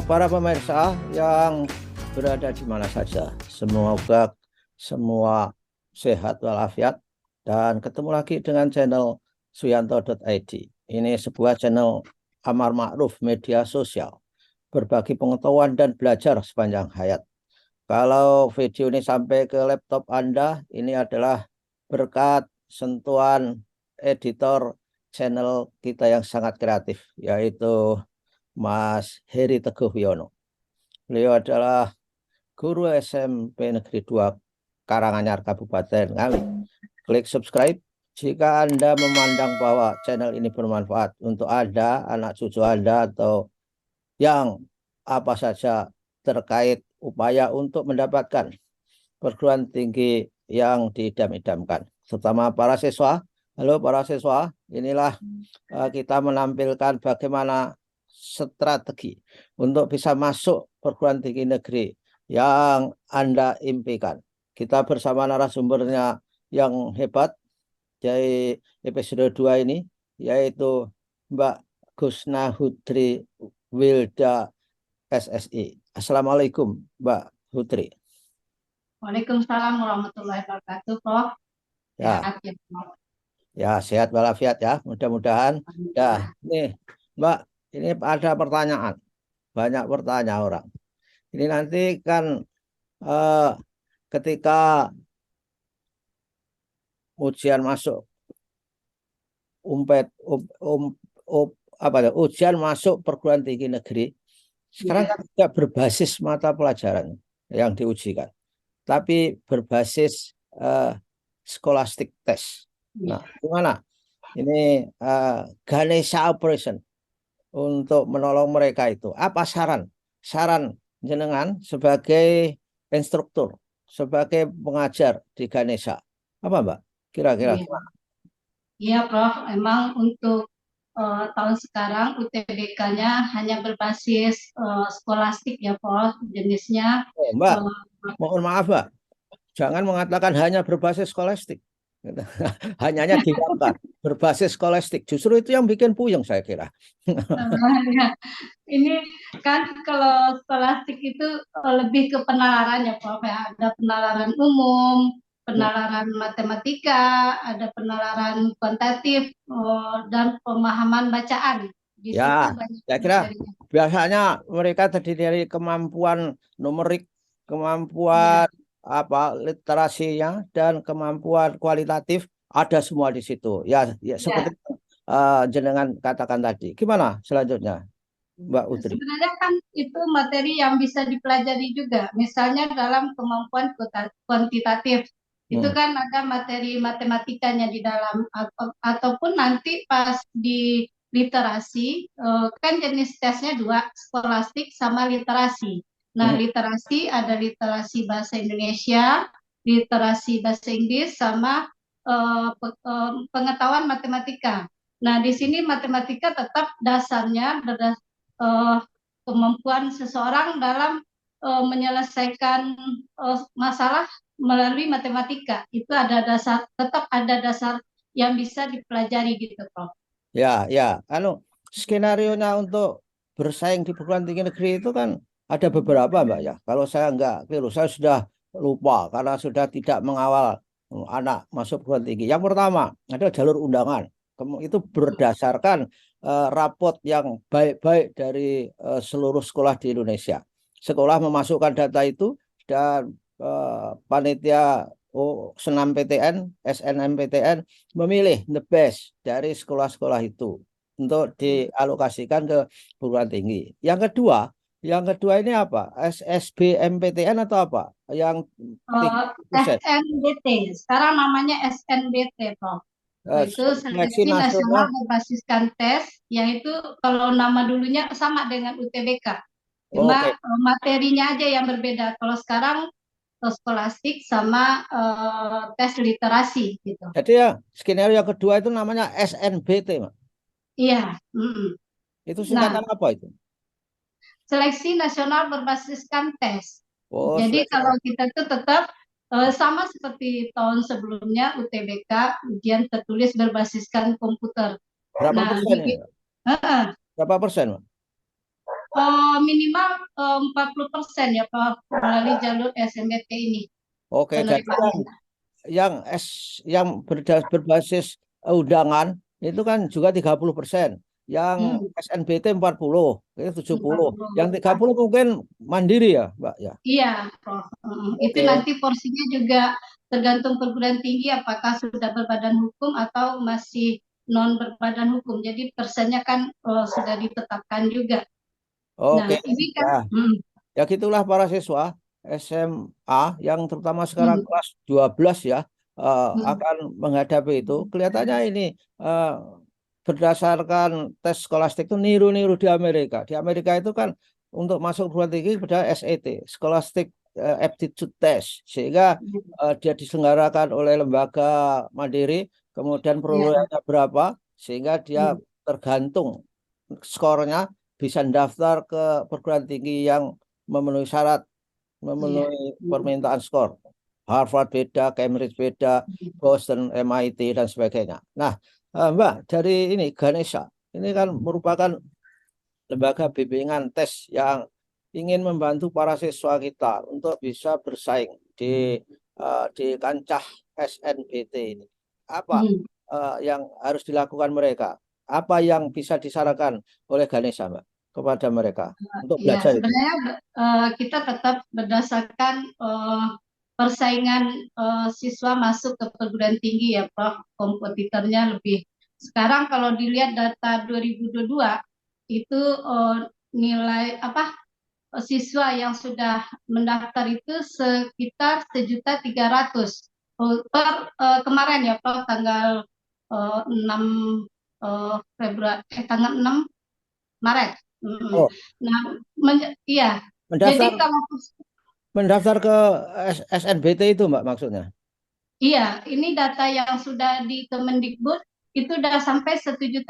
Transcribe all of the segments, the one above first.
para pemirsa yang berada di mana saja, semoga semua sehat walafiat dan ketemu lagi dengan channel suyanto.id. Ini sebuah channel amar ma'ruf media sosial, berbagi pengetahuan dan belajar sepanjang hayat. Kalau video ini sampai ke laptop Anda, ini adalah berkat sentuhan editor channel kita yang sangat kreatif, yaitu Mas Heri Teguh Wiono. Beliau adalah guru SMP Negeri 2 Karanganyar Kabupaten Ngawi. Klik subscribe jika Anda memandang bahwa channel ini bermanfaat untuk Anda, anak cucu Anda, atau yang apa saja terkait upaya untuk mendapatkan perguruan tinggi yang diidam-idamkan, terutama para siswa. Halo para siswa, inilah kita menampilkan bagaimana strategi untuk bisa masuk perguruan tinggi negeri yang Anda impikan. Kita bersama narasumbernya yang hebat dari episode 2 ini, yaitu Mbak Gusna Hudri Wilda SSI. Assalamualaikum Mbak Hudri. Waalaikumsalam warahmatullahi wabarakatuh, Prof. Ya, Sehat ya, Prof. ya sehat walafiat ya, mudah-mudahan. Ya, nih Mbak, ini ada pertanyaan, banyak pertanyaan orang. Ini nanti kan ketika ujian masuk umpet ujian masuk perguruan tinggi negeri sekarang Iya. kan tidak berbasis mata pelajaran yang diujikan, tapi berbasis scholastic test. Nah, gimana ini Ganesha Operation untuk menolong mereka itu? Apa saran jenengan sebagai instruktur, sebagai pengajar di Ganesha? Apa Mbak? Kira-kira Iya, iya, Prof. Emang untuk tahun sekarang UTBK-nya hanya berbasis skolastik ya, Prof. Jenisnya Mbak, eh, mohon maaf Mbak, jangan mengatakan hanya berbasis skolastik. Hanyanya digambar berbasis skolastik. Justru itu yang bikin puyeng saya kira. ya. Ini kan kalau skolastik itu lebih ke penalaran ya, Prof. Ya. Ada penalaran umum, penalaran matematika, ada penalaran kuantitatif, dan pemahaman bacaan. Di Ya, situ banyak saya kira materinya. biasanya mereka terdiri dari kemampuan numerik, Iya, kemampuan apa literasinya, dan kemampuan kualitatif ada semua di situ. Ya, ya seperti iya. jenengan katakan tadi. Gimana selanjutnya, Mbak Utri? Sebenarnya kan itu materi yang bisa dipelajari juga. Misalnya dalam kemampuan kuantitatif, itu Hmm. kan ada materi matematikanya di dalam, ataupun nanti pas di literasi, kan jenis tesnya dua, skolastik sama literasi. Nah, Hmm. literasi ada literasi bahasa Indonesia, literasi bahasa Inggris, sama pengetahuan matematika. Nah, di sini matematika tetap dasarnya eh, kemampuan seseorang dalam menyelesaikan masalah melalui matematika. Itu ada dasar, tetap ada dasar yang bisa dipelajari gitu, Prof. Ya, ya. Skenario-nya untuk bersaing di perguruan tinggi negeri itu kan ada beberapa, Mbak ya. Kalau saya nggak keliru, saya sudah lupa karena sudah tidak mengawal anak masuk perguruan tinggi. Yang pertama adalah jalur undangan. Itu berdasarkan rapot yang baik-baik dari seluruh sekolah di Indonesia. Sekolah memasukkan data itu dan panitia senam PTN, SNMPTN memilih the best dari sekolah-sekolah itu untuk dialokasikan ke perguruan tinggi. Yang kedua ini apa? SSBMPTN atau apa? Yang 3%. SNBT, sekarang namanya SNBT, Prof. Itu Seleksi seleksi nasional nasional. berbasiskan tes, yaitu kalau nama dulunya sama dengan UTBK. Cuma Oke. materinya aja yang berbeda. Kalau sekarang skolastik sama tes literasi gitu. Jadi ya skenario yang kedua itu namanya SNBT, Mak. Iya. Mm-mm. Itu Nah, singkatan apa itu? seleksi nasional berbasiskan tes. Oh, Jadi seleksi. kalau kita itu tetap sama seperti tahun sebelumnya UTBK, ujian tertulis berbasiskan komputer. Berapa Nah, persen ini, Mak? eh, Berapa persen, Mak? minimal 40% ya Prof melalui jalur SMBT ini Oke, jadi penerimaannya. yang berbasis undangan itu kan juga 30%. Yang Hmm, SNBT 40, itu 70. Yang 40. 30 mungkin mandiri ya, Mbak ya. Iya, Prof. Itu Oke. nanti porsinya juga tergantung perguruan tinggi apakah sudah berbadan hukum atau masih non berbadan hukum. Jadi persennya kan sudah ditetapkan juga. Nah, Oke. ini kan, Ya, ya gitulah para siswa SMA yang terutama sekarang hmm, kelas 12 ya, hmm, akan menghadapi itu. Kelihatannya ini eh, berdasarkan tes skolastik itu niru-niru di Amerika. Di Amerika itu kan untuk masuk perguruan tinggi pada SAT, Scholastic Aptitude Test, sehingga hmm, dia diselenggarakan oleh lembaga mandiri, kemudian ya, perolehannya berapa, sehingga dia hmm, tergantung skornya bisa daftar ke perguruan tinggi yang memenuhi syarat, iya, memenuhi hmm, permintaan skor. Harvard beda, Cambridge beda, Boston, MIT, dan sebagainya. Nah, Mbak, dari ini Ganesha, ini kan merupakan lembaga bimbingan tes yang ingin membantu para siswa kita untuk bisa bersaing di kancah SNBT ini. Apa hmm. yang harus dilakukan mereka? Apa yang bisa disarankan oleh Ganesha, Mbak, kepada mereka untuk Ya, belajar itu? sebenarnya kita tetap berdasarkan persaingan siswa masuk ke perguruan tinggi ya, Prof. Kompetitornya lebih. Sekarang kalau dilihat data 2022 itu nilai apa siswa yang sudah mendaftar itu sekitar 1.300.000 per kemarin ya, Prof. Tanggal 6 Februari, tanggal 6 Maret. Mm. Oh, Nah, iya. Jadi mendaftar kalau mendaftar ke SNBT itu, Mbak, maksudnya? iya, ini data yang sudah di Kemendikbud itu sudah sampai 1.300.000,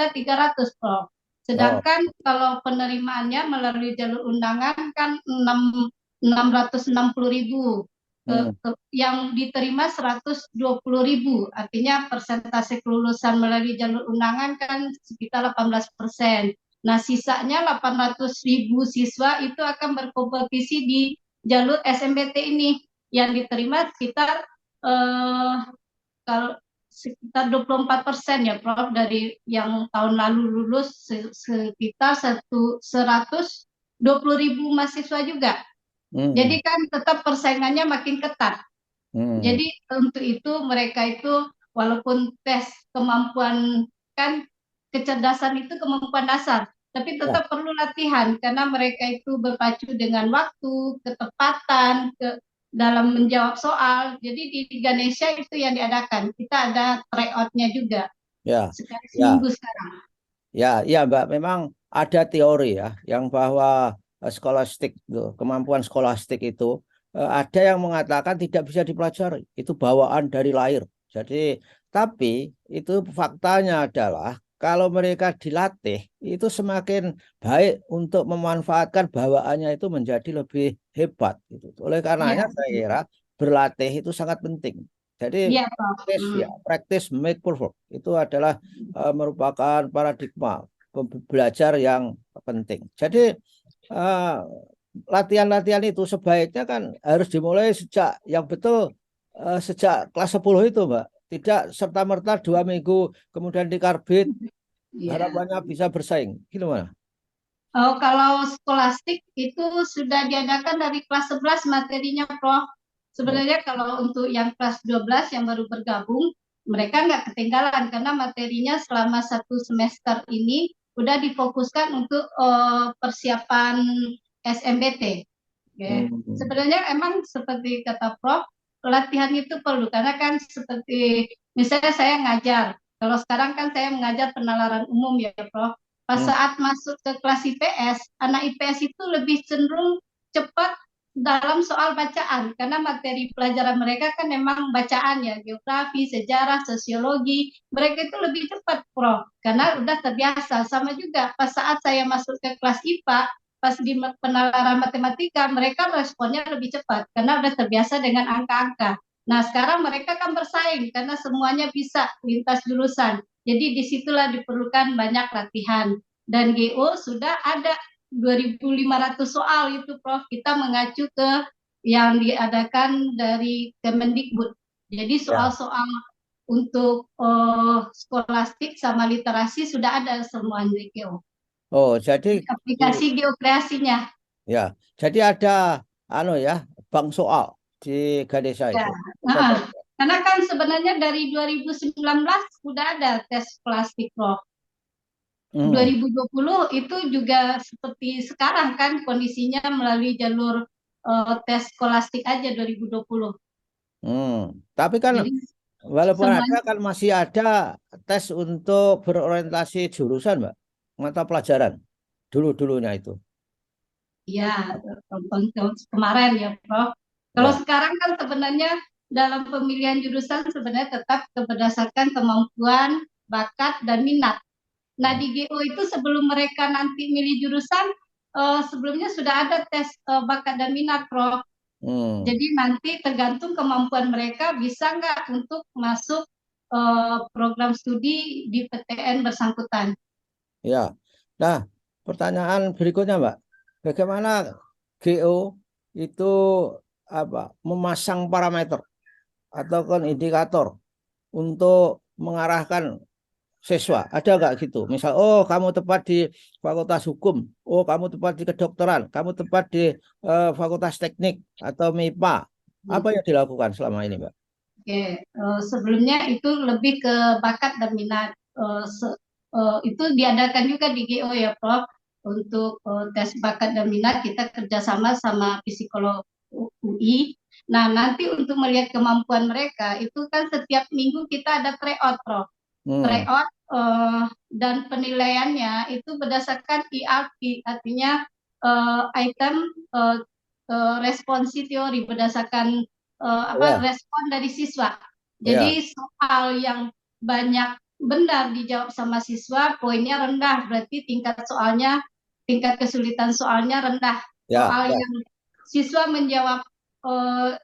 Prof. Oh, Sedangkan kalau penerimaannya melalui jalur undangan kan 660.000. hmm, Yang diterima 120.000. Artinya persentase kelulusan melalui jalur undangan kan sekitar 18%. Nah, sisanya 800.000 siswa itu akan berkompetisi di jalur SMBT ini yang diterima sekitar eh, kalau sekitar 24% ya Prof dari yang tahun lalu lulus sekitar 120.000 mahasiswa juga. Jadi hmm, kan tetap persaingannya makin ketat. hmm. Jadi untuk itu mereka itu walaupun tes kemampuan kan kecerdasan itu kemampuan dasar, tapi Ya, tetap perlu latihan karena mereka itu berpacu dengan waktu, ketepatan, dalam menjawab soal. Jadi di Ganesha itu yang diadakan. Kita ada tryout-nya juga ya, sekali ya. seminggu sekarang. Ya, ya Mbak, memang ada teori ya yang bahwa skolastik itu, kemampuan skolastik itu ada yang mengatakan tidak bisa dipelajari, itu bawaan dari lahir. Jadi, tapi itu faktanya adalah kalau mereka dilatih itu semakin baik untuk memanfaatkan bawaannya itu menjadi lebih hebat gitu. Oleh karenanya Iya, saya kira berlatih itu sangat penting. Jadi iya, Prof. practice make perfect itu adalah merupakan paradigma belajar yang penting. Jadi eh, latihan-latihan itu sebaiknya kan harus dimulai sejak yang betul sejak kelas 10 itu, Mbak. Tidak serta-merta 2 minggu kemudian dikarbit Iya. harapannya bisa bersaing. Gimana? Oh, kalau skolastik itu sudah diadakan dari kelas 11 materinya, Prof. Oh, Sebenarnya kalau untuk yang kelas 12 yang baru bergabung, mereka nggak ketinggalan karena materinya selama 1 semester ini udah difokuskan untuk persiapan SMBT. Oke. hmm, Sebenarnya emang seperti kata Prof, latihan itu perlu karena kan seperti misalnya saya ngajar. Kalau sekarang kan saya mengajar penalaran umum ya, Prof. Pas hmm, saat masuk ke kelas IPS, anak IPS itu lebih cenderung cepat dalam soal bacaan karena materi pelajaran mereka kan memang bacaan ya, geografi, sejarah, sosiologi. Mereka itu lebih cepat, Prof. Karena udah terbiasa. Sama juga pas saat saya masuk ke kelas IPA, pas di penalaran matematika mereka responnya lebih cepat karena udah terbiasa dengan angka-angka. Nah, sekarang mereka kan bersaing karena semuanya bisa lintas jurusan. Jadi disitulah diperlukan banyak latihan. Dan GO sudah ada 2.500 soal itu Prof, kita mengacu ke yang diadakan dari Kemendikbud. Jadi Ya. soal-soal untuk skolastik sama literasi sudah ada semua di GEO. Oh, jadi Aplikasi geokreasinya. ya, jadi ada ya, bank soal di Ganesha Ya, itu. nah, karena kan sebenarnya dari 2019 sudah ada tes plastik Prof. Hmm. 2020 itu juga seperti sekarang kan kondisinya melalui jalur tes skolastik aja 2020. Tapi kan Jadi walaupun ada semuanya kan masih ada tes untuk berorientasi jurusan, Mbak. Mata pelajaran dulu-dulunya itu. ya kemarin ya Prof. Kalau Ya. sekarang kan sebenarnya dalam pemilihan jurusan sebenarnya tetap berdasarkan kemampuan, bakat, dan minat. Nah, di GO itu sebelum mereka nanti milih jurusan, sebelumnya sudah ada tes bakat dan minat, Prof. Hmm. Jadi nanti tergantung kemampuan mereka bisa nggak untuk masuk program studi di PTN bersangkutan. Ya. Nah, pertanyaan berikutnya, Mbak. Bagaimana GO itu memasang parameter atau kan indikator untuk mengarahkan siswa? Ada nggak gitu? Misal, oh kamu tepat di Fakultas Hukum, oh kamu tepat di kedokteran, kamu tepat di Fakultas Teknik atau MIPA. Apa yang dilakukan selama ini, Mbak? Oke, sebelumnya itu lebih ke bakat dan minat. Itu diadakan juga di GO ya, Prof. Untuk tes bakat dan minat kita kerjasama sama psikolog UI. Nah, nanti untuk melihat kemampuan mereka itu kan setiap minggu kita ada tryout, Prof. Hmm. Tryout dan penilaiannya itu berdasarkan ERP, artinya item uh, responsi teori berdasarkan Ya, respon dari siswa. ya, Jadi soal yang banyak benar dijawab sama siswa, poinnya rendah, berarti tingkat kesulitan soalnya rendah. ya, Soal ya. yang siswa menjawab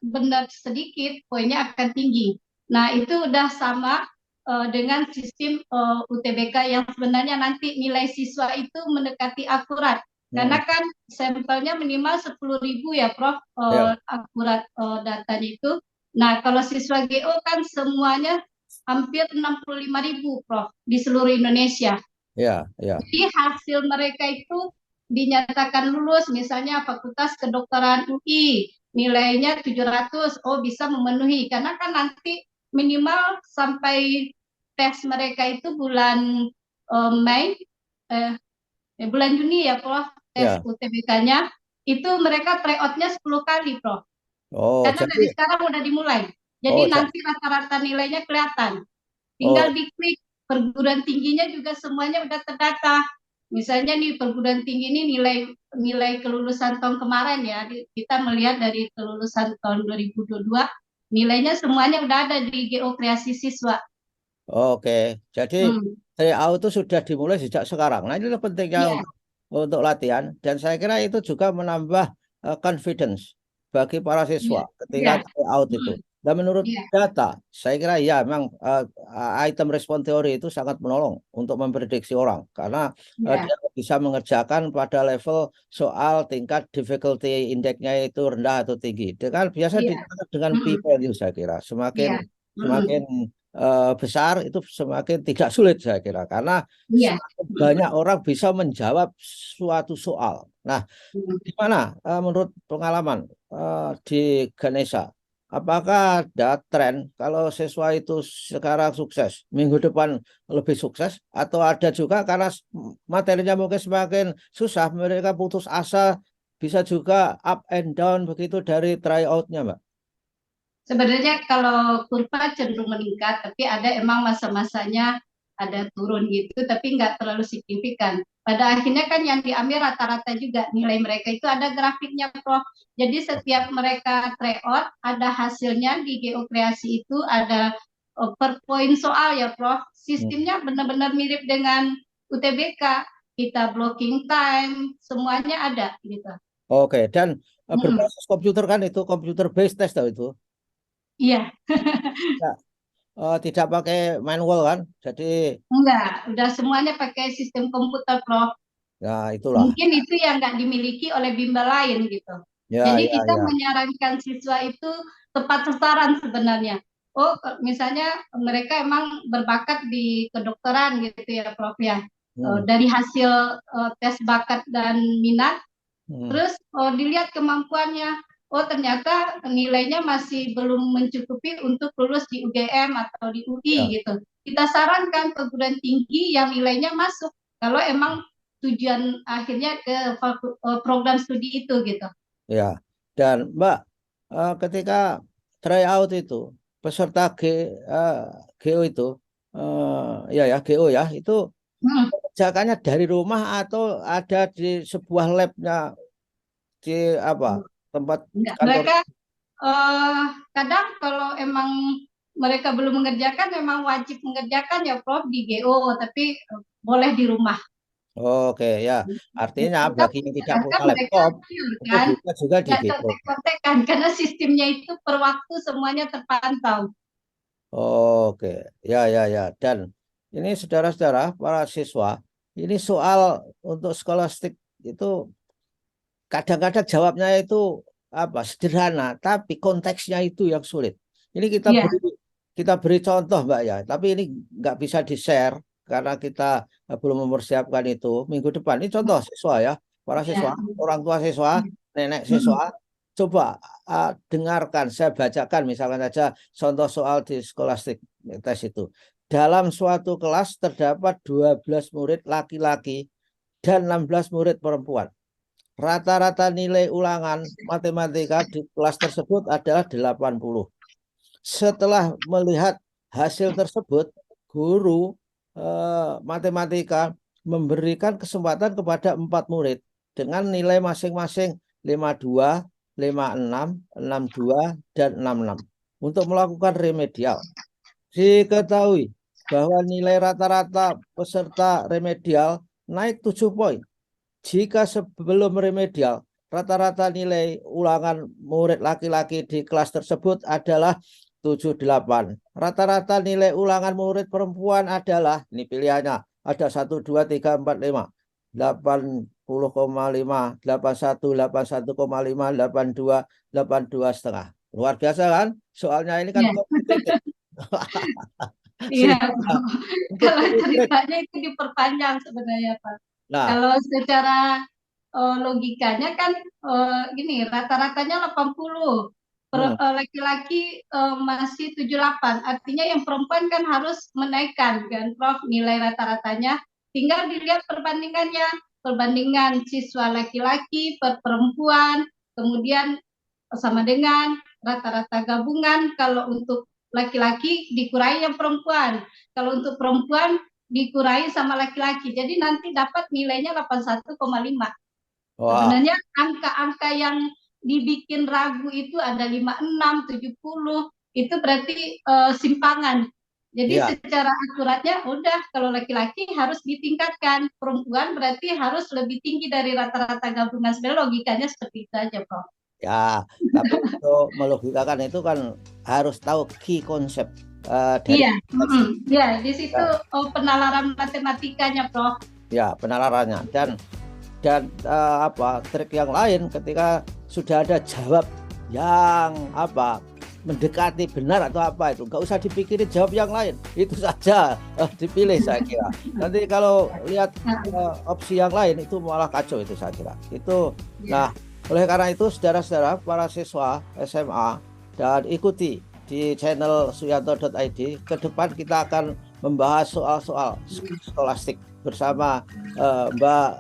benar sedikit, poinnya akan tinggi. Nah, itu udah sama dengan sistem UTBK yang sebenarnya nanti nilai siswa itu mendekati akurat. Hmm. Karena kan sampelnya minimal 10.000 ya Prof, Ya, akurat datanya itu. Nah, kalau siswa GO kan semuanya hampir 65.000 Prof di seluruh Indonesia. ya, ya. Jadi hasil mereka itu dinyatakan lulus, misalnya Fakultas Kedokteran UI, nilainya 700, oh bisa memenuhi. Karena kan nanti minimal sampai tes mereka itu bulan Mei, bulan Juni ya Prof, tes Ya. UTBK-nya, itu mereka tryout-nya 10 kali Prof. Oh, Karena dari jadi, sekarang udah dimulai. oh, Jadi ja- nanti rata-rata nilainya kelihatan. oh, Tinggal diklik perguruan tingginya juga semuanya udah terdata. Misalnya nih perguruan tinggi ini nilai kelulusan tahun kemarin ya, kita melihat dari kelulusan tahun 2022, nilainya semuanya udah ada di GO Kreasi Siswa. oke. Jadi, Hmm, tryout itu sudah dimulai sejak sekarang. Nah, ini pentingnya iya, untuk latihan. Dan saya kira itu juga menambah confidence bagi para siswa iya, ketika iya, tryout itu. hmm, Dan menurut iya, data, saya kira ya memang item respon teori itu sangat menolong untuk memprediksi orang. Karena iya, dia bisa mengerjakan pada level soal tingkat difficulty index-nya itu rendah atau tinggi. Dengan biasa iya, ditangkap dengan hmm, p-value saya kira. Semakin iya, hmm, semakin besar itu semakin tidak sulit saya kira karena iya, semakin hmm, banyak orang bisa menjawab suatu soal. Nah, hmm. gimana menurut pengalaman di Ganesha? Apakah ada tren kalau siswa itu sekarang sukses, minggu depan lebih sukses, atau ada juga karena materinya mungkin semakin susah, mereka putus asa, bisa juga up and down begitu dari tryout-nya, Mbak? Sebenarnya kalau kurva cenderung meningkat, tapi ada emang masa-masanya ada turun gitu, tapi nggak terlalu signifikan. Pada akhirnya kan yang diambil rata-rata juga nilai mereka itu ada grafiknya, Prof. Jadi setiap mereka tryout ada hasilnya di geokreasi itu ada per poin soal ya, Prof. Hmm. Sistemnya benar-benar mirip dengan UTBK. Kita blocking time, semuanya ada gitu. Oke, dan Hmm, berbasis komputer kan itu komputer based test tahu itu. iya. Ya, tidak pakai manual kan. Jadi Enggak, udah semuanya pakai sistem komputer, Prof. Nah, itulah. Mungkin itu yang nggak dimiliki oleh bimbel lain gitu. Ya, Jadi ya, kita ya. menyarankan siswa itu tepat sasaran sebenarnya. Oh, misalnya mereka emang berbakat di kedokteran gitu ya, Prof ya. Hmm, Dari hasil tes bakat dan minat, hmm, terus dilihat kemampuannya. Oh, ternyata nilainya masih belum mencukupi untuk lulus di UGM atau di ya, UI gitu. Kita sarankan perguruan tinggi yang nilainya masuk kalau emang tujuan akhirnya ke program studi itu gitu. ya. Dan Mbak, ketika tryout itu peserta eh, GO itu, ya GO ya, itu Hmm, kerjakannya dari rumah atau ada di sebuah labnya di apa tempat enggak. kantor? Mereka eh, kadang kalau emang mereka belum mengerjakan, memang wajib mengerjakan ya Prof di GO, tapi boleh di rumah. Oke, ya. Artinya Kita bagi yang tidak menyarankan punya mereka laptop pure itu kan, bisa juga di nggak GO. contek-contekan karena sistemnya itu per waktu semuanya terpantau. Oke, ya, ya, ya. Dan ini saudara-saudara, para siswa, ini soal untuk skolastik itu kadang-kadang jawabnya itu apa sederhana, tapi konteksnya itu yang sulit. Ini Iya, kita beri contoh, Mbak ya. Tapi ini nggak bisa di-share karena kita belum mempersiapkan itu. Minggu depan ini contoh siswa ya, para iya. siswa, orang tua siswa, nenek siswa. Coba dengarkan, saya bacakan misalkan saja contoh soal di skolastik tes itu. Dalam suatu kelas terdapat 12 murid laki-laki dan 16 murid perempuan. Rata-rata nilai ulangan matematika di kelas tersebut adalah 80. Setelah melihat hasil tersebut, guru matematika memberikan kesempatan kepada 4 murid dengan nilai masing-masing 52, 56, 62, dan 66 untuk melakukan remedial. Diketahui bahwa nilai rata-rata peserta remedial naik 7 poin jika sebelum remedial, rata-rata nilai ulangan murid laki-laki di kelas tersebut adalah 78. Rata-rata nilai ulangan murid perempuan adalah, ini pilihannya, ada 1, 2, 3, 4, 5. 80,5, 81, 81,5, 82, 82 setengah. Luar biasa kan? Soalnya ini kan Iya, kompetitif. iya. Sehingga untuk Kalau murid, ceritanya itu diperpanjang sebenarnya, Pak. nah, Kalau secara logikanya kan gini, rata-ratanya 80. hmm, Laki-laki masih 78. Artinya yang perempuan kan harus menaikkan kan, Prof, nilai rata-ratanya. Tinggal dilihat perbandingannya, perbandingan siswa laki-laki per perempuan, kemudian sama dengan rata-rata gabungan. Kalau untuk laki-laki dikurangi yang perempuan, kalau untuk perempuan dikurangi sama laki-laki, jadi nanti dapat nilainya 81,5. wah, Sebenarnya angka-angka yang dibikin ragu itu ada 56, 70, itu berarti simpangan. Jadi iya. secara akuratnya udah kalau laki-laki harus ditingkatkan, perempuan berarti harus lebih tinggi dari rata-rata gabungan. Sebenarnya logikanya seperti itu aja, Prof. Ya, tapi untuk melogikakan itu kan harus tahu key konsep dari Iya, teks itu. ya di situ Ya, penalaran matematikanya, Prof. ya, penalarannya dan apa trik yang lain ketika sudah ada jawab yang apa mendekati benar atau apa itu nggak usah dipikirin jawab yang lain itu saja dipilih saya kira. Nanti kalau lihat Nah, opsi yang lain itu malah kacau itu saya kira. Itu ya. nah oleh karena itu saudara-saudara para siswa SMA dan ikuti di channel suyanto.id. Ke depan kita akan membahas soal-soal skolastik bersama Mbak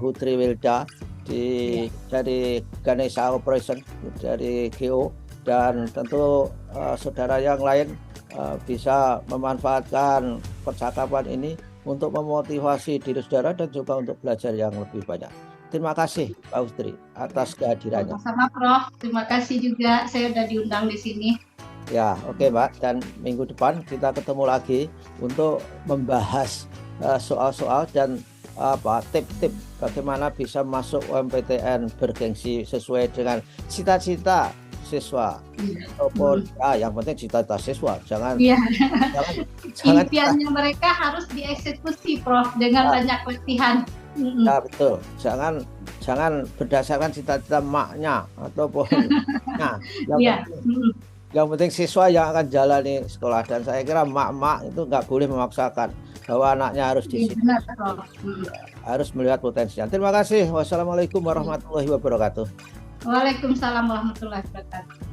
Hutri Wilda dari Ganesha Operation dari GO dan tentu saudara yang lain bisa memanfaatkan percakapan ini untuk memotivasi diri saudara dan juga untuk belajar yang lebih banyak. Terima kasih Pak Hutri atas kehadirannya. Sama-sama, Prof. Terima kasih juga saya sudah diundang di sini. Ya, oke Mbak. Dan minggu depan kita ketemu lagi untuk membahas soal-soal dan apa tip-tip bagaimana bisa masuk UMPTN bergengsi sesuai dengan cita-cita siswa ataupun yang penting cita-cita siswa jangan Iya. jangan jangan Impiannya mereka harus dieksekusi, Prof, dengan banyak latihan. Ya betul. Jangan berdasarkan cita-cita maknya ataupun nah, yang Iya. penting yang penting siswa yang akan jalani sekolah, dan saya kira mak-mak itu nggak boleh memaksakan bahwa anaknya harus di Iya, sini, benar, Prof. harus melihat potensinya. Terima kasih. Wassalamualaikum warahmatullahi wabarakatuh. Waalaikumsalam warahmatullahi wabarakatuh.